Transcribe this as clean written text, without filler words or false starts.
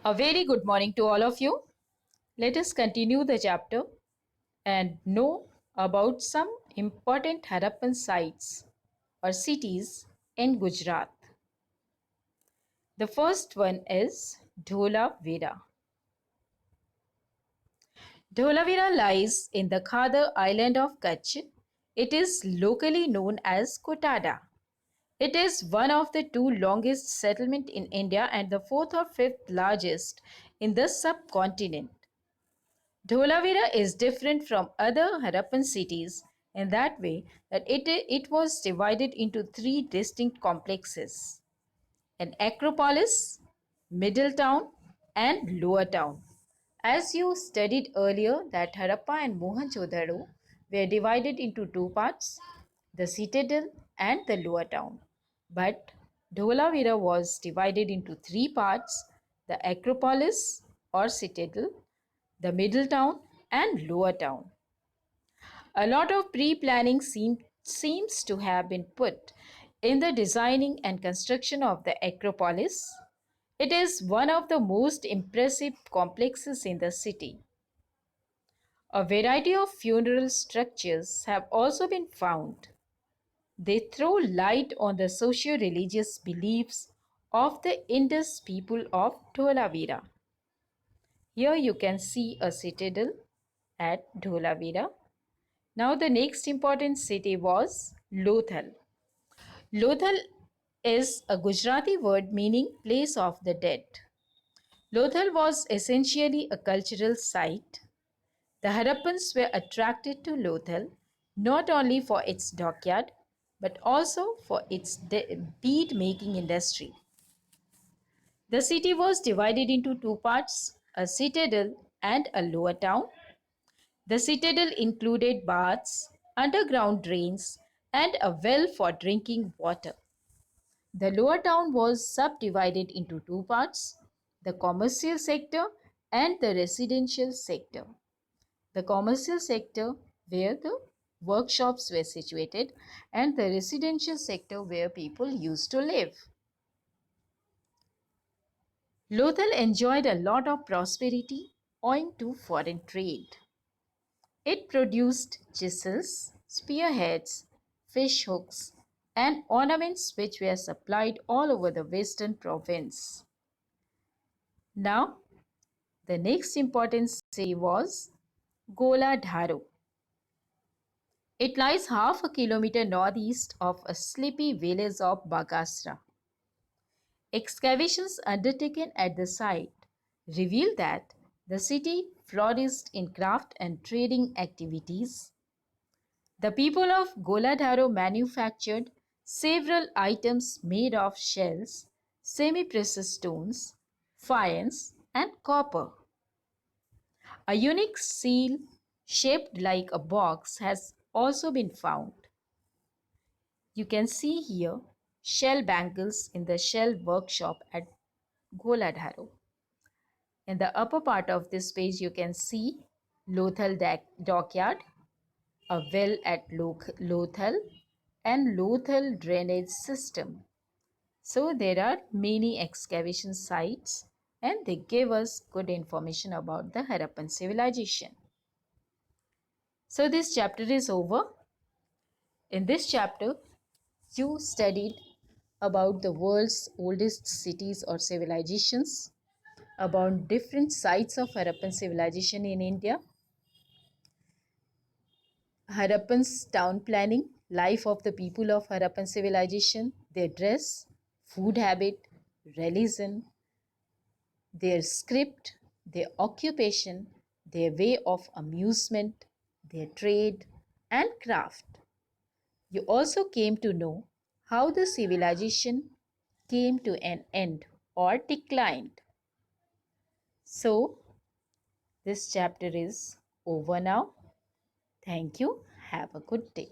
A very good morning to all of you. Let us continue the chapter and know about some important Harappan sites or cities in Gujarat. The first one is Dholavira. Dholavira lies in the Khadar island of Kutch. It is locally known as Kotada. It is one of the two longest settlements in India and the fourth or fifth largest in the subcontinent. Dholavira is different from other Harappan cities in that way that it was divided into three distinct complexes: an acropolis, middle town, and lower town. As you studied earlier, that Harappa and Mohenjo-daro were divided into two parts, the citadel and the lower town. But Dholavira was divided into three parts, the acropolis or citadel, the middle town, and lower town. A lot of pre-planning seems to have been put in the designing and construction of the Acropolis. It is one of the most impressive complexes in the city. A variety of funeral structures have also been found. They throw light on the socio-religious beliefs of the Indus people of Dholavira. Here you can see a citadel at Dholavira. Now the next important city was Lothal. Lothal is a Gujarati word meaning place of the dead. Lothal was essentially a cultural site. The Harappans were attracted to Lothal not only for its dockyard but also for its bead making industry. The city was divided into two parts, a citadel and a lower town. The citadel included baths, underground drains, and a well for drinking water. The lower town was subdivided into two parts, the commercial sector and the residential sector. The commercial sector where the workshops were situated and the residential sector where people used to live. Lothal enjoyed a lot of prosperity owing to foreign trade. It produced chisels, spearheads, fish hooks, and ornaments which were supplied all over the western province. Now, the next important city was Goladharo. It lies half a kilometer northeast of a sleepy village of Bagasra. Excavations undertaken at the site reveal that the city flourished in craft and trading activities. The people of Goladharo manufactured several items made of shells, semi-precious stones, faience, and copper. A unique seal shaped like a box has also been found. You can see here shell bangles in the shell workshop at Goladharo. In the upper part of this page, you can see Lothal dockyard, a well at Lothal, and Lothal drainage system. So there are many excavation sites and they give us good information about the Harappan civilization. So this chapter is over. In this chapter, you studied about the world's oldest cities or civilizations, about different sites of Harappan civilization in India, Harappan's town planning, life of the people of Harappan civilization, their dress, food habit, religion, their script, their occupation, their way of amusement, their trade, and craft. You also came to know how the civilization came to an end or declined. So, this chapter is over now. Thank you. Have a good day.